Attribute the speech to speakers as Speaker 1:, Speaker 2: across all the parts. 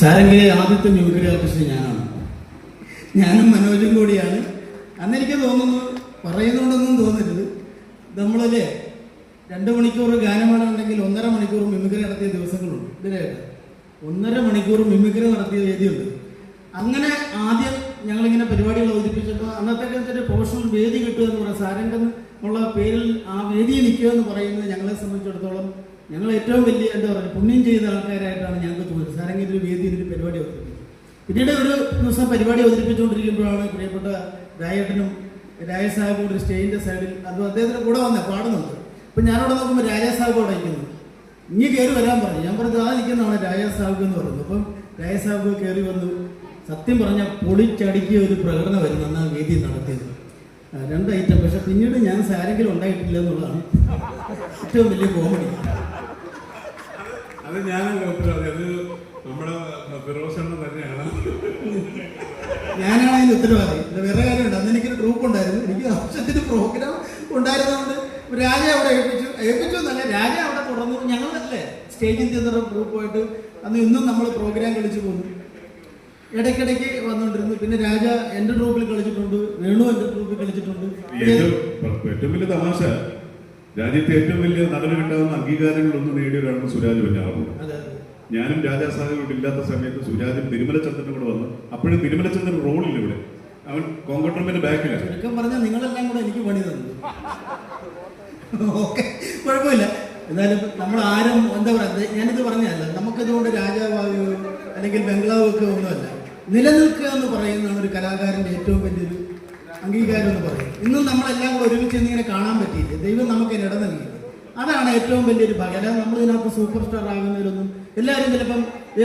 Speaker 1: സാരംഗിലെ ആദ്യത്തെ music artist ഞാനും മനോജും കൂടിയാണ്. അന്നെനിക്ക് തോന്നുന്നു, പറയുന്നുണ്ടെന്നും തോന്നരുത്, നമ്മളല്ലേ 2 മണിക്കൂർ ഗാനമേള 1.5 മണിക്കൂർ മിമിക്രി നടത്തിയ ദിവസങ്ങളുണ്ട്. ഇതിലായിട്ട് 1.5 മണിക്കൂർ മിമിക്രി നടത്തിയ വേദിയുണ്ട്. അങ്ങനെ ആദ്യം ഞങ്ങളിങ്ങനെ പരിപാടികൾ അവതരിപ്പിച്ചപ്പോൾ അന്നത്തെ പ്രൊഫഷണൽ വേദി കിട്ടുക എന്ന് പറയുന്നത്, സാരംഗം ഉള്ള പേരിൽ ആ വേദിയിൽ നിൽക്കുക എന്ന് പറയുന്നത് ഞങ്ങളെ സംബന്ധിച്ചിടത്തോളം ഞങ്ങൾ ഏറ്റവും വലിയ എന്താ പറയുക പുണ്യം ചെയ്ത ആൾക്കാരായിട്ടാണ് ഞങ്ങൾക്ക് തോന്നുന്നത്. സാരംഗിൻ്റെ ഒരു വേദിയിൽ ഒരു പരിപാടി അവതരിപ്പിച്ചു. പിന്നീട് ഒരു ദിവസം പരിപാടി അവതരിപ്പിച്ചുകൊണ്ടിരിക്കുമ്പോഴാണ് പ്രിയപ്പെട്ട രായേട്ടനും രായ സാഹിബും ഒരു സ്റ്റേജിൻ്റെ സൈഡിൽ, അത് അദ്ദേഹത്തിന് കൂടെ വന്നേ പാടുന്നുണ്ട്. അപ്പം ഞാനവിടെ നോക്കുമ്പോൾ രാജാ സാഹിബ് അവിടെ ഇരിക്കുന്നു. ഇനി കയറി വരാൻ പറഞ്ഞു. ഞാൻ പറഞ്ഞത് ആ നിൽക്കുന്നതാണ് രാജാ സാഹിബ് എന്ന് പറയുന്നത്. അപ്പം രാജാ സാഹിബ് കയറി വന്നു. സത്യം പറഞ്ഞാൽ പൊളിച്ചടുക്കിയ ഒരു പ്രകടനമായിരുന്നു അന്ന് ആ വേദി നടത്തിയത്. 2 ഐറ്റം. പക്ഷെ പിന്നീട് ഞാൻ സാരെങ്കിലും ഉണ്ടായിട്ടില്ല എന്നുള്ളതാണ് ഏറ്റവും വലിയ കോമഡി.
Speaker 2: അത്
Speaker 1: ഞാനാണ് അതിന് ഉത്തരവാദി. വേറെ കാര്യമുണ്ട്. അന്ന് എനിക്കൊരു ഗ്രൂപ്പ് ഉണ്ടായിരുന്നു. എനിക്ക് ആവശ്യത്തിന് പ്രോഗ്രാം ഉണ്ടായിരുന്നതുകൊണ്ട് രാജ അവിടെ ഏൽപ്പിച്ചു എന്നല്ല, രാജ അവിടെ തുടർന്നു. ഞങ്ങളല്ലേ സ്റ്റേജിൽ ചെന്ന ഗ്രൂപ്പുമായിട്ട് അന്ന് ഇന്നും നമ്മൾ പ്രോഗ്രാം കളിച്ചു പോകുന്നു. ഇടയ്ക്കിടയ്ക്ക് വന്നുകൊണ്ടിരുന്നു. പിന്നെ രാജ എൻ്റെ ഗ്രൂപ്പിൽ കളിച്ചിട്ടുണ്ട്, വേണു എൻ്റെ ഗ്രൂപ്പിൽ കളിച്ചിട്ടുണ്ട്.
Speaker 2: ഏറ്റവും വലിയ തമാശ, രാജ്യത്തെ ഏറ്റവും വലിയ നടന് കിട്ടാവുന്ന അംഗീകാരങ്ങളൊന്നും നേടിയ ഒരാളാണ് സുരാജ് വെഞ്ഞാറമൂട്. ഞാനും രാജാ സാഹിബ് ഇല്ലാത്ത സമയത്ത് സുരാജും തിരുമലചന്ദ്രനും കൂടെ വന്നു. അപ്പോഴും തിരുമലചന്ദ്രൻ റോളില്ല ഇവിടെ, അവൻ കോങ്കട്രമ്പിന്റെ ബാക്കിലാണ്.
Speaker 1: ചുരുക്കം പറഞ്ഞാൽ നിങ്ങളെല്ലാം കൂടെ എനിക്ക് പണി തന്നു. ഓക്കെ, കുഴപ്പമില്ല. എന്നാലും നമ്മൾ ആരും എന്താ പറയുക, ഞാനിത് പറഞ്ഞതല്ല, നമുക്കിതുകൊണ്ട് രാജാവാകുകയോ അല്ലെങ്കിൽ ബംഗ്ലാവ് വെക്കുകയോ ഒന്നുമല്ല. നിലനിൽക്കുക എന്ന് പറയുന്നതാണ് ഒരു കലാകാരൻ്റെ ഏറ്റവും വലിയൊരു അംഗീകാരം എന്ന് പറയുന്നത്. ഇന്നും നമ്മളെല്ലാം കൂടെ ഒരുമിച്ച് ഇങ്ങനെ കാണാൻ പറ്റിയില്ല. ദൈവം നമുക്ക് ഇട നൽകി. അതാണ് ഏറ്റവും വലിയൊരു ഭാഗ്യം. അല്ലാതെ നമ്മളിതിനകത്ത് സൂപ്പർ സ്റ്റാർ ആകുന്നതിലൊന്നും എല്ലാവരും ചിലപ്പം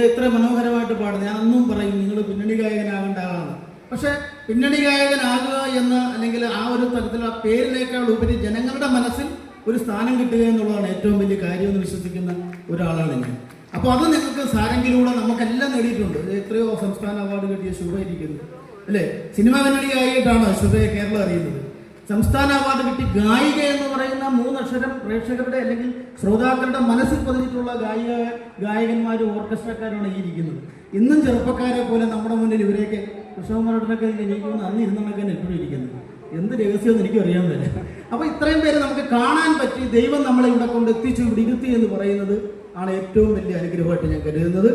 Speaker 1: ഇത്ര മനോഹരമായിട്ട് പാടും. ഞാൻ അന്നും പറയും നിങ്ങൾ പിന്നണി ഗായകനാകേണ്ട ആളാണ്. പക്ഷെ പിന്നണി ഗായകനാകുക എന്ന അല്ലെങ്കിൽ ആ ഒരു തരത്തിൽ ആ പേരിനേക്കാൾ ഉപരി ജനങ്ങളുടെ മനസ്സിൽ ഒരു സ്ഥാനം കിട്ടുക എന്നുള്ളതാണ് ഏറ്റവും വലിയ കാര്യമെന്ന് വിശ്വസിക്കുന്ന ഒരാളാണ് ഞാൻ. അപ്പോൾ അത് നിങ്ങൾക്ക് സാരംഗിലൂടെ നമുക്കെല്ലാം നേടിയിട്ടുണ്ട്. എത്രയോ സംസ്ഥാന അവാർഡ് കിട്ടിയ ശുഭ ഇരിക്കുന്നു അല്ലേ. സിനിമാ പിന്നണി ഗായികയായിട്ടാണ് ശുഭയെ കേരളം അറിയുന്നത്. സംസ്ഥാന അവാർഡ് കിട്ടി ഗായിക എന്ന് പറയുന്ന 3 അക്ഷരം പ്രേക്ഷകരുടെ അല്ലെങ്കിൽ ശ്രോതാക്കളുടെ മനസ്സിൽ പതിഞ്ഞിട്ടുള്ള ഗായകന്മാരും ഓർക്കസ്ട്രക്കാരുമാണ് ഈ ഇരിക്കുന്നത്. ഇന്നും ചെറുപ്പക്കാരെ പോലെ നമ്മുടെ മുന്നിൽ ഇവരെയൊക്കെ കൃഷ്ണകുമാരനൊക്കെ എനിക്കൊന്ന് അന്ന് ഇരുന്നണക്കാൻ എപ്പോഴും ഇരിക്കുന്നത്. എന്ത് രഹസ്യമെന്ന് എനിക്കും അറിയാൻ പറ്റില്ല. അപ്പോൾ ഇത്രയും പേര് നമുക്ക് കാണാൻ പറ്റി, ദൈവം നമ്മളെ ഇവിടെ കൊണ്ട് എത്തിച്ചു, ഇവിടെ ഇരുത്തി എന്ന് പറയുന്നത് ആണ് ഏറ്റവും വലിയ അനുഗ്രഹമായിട്ട് ഞാൻ കരുതുന്നത്.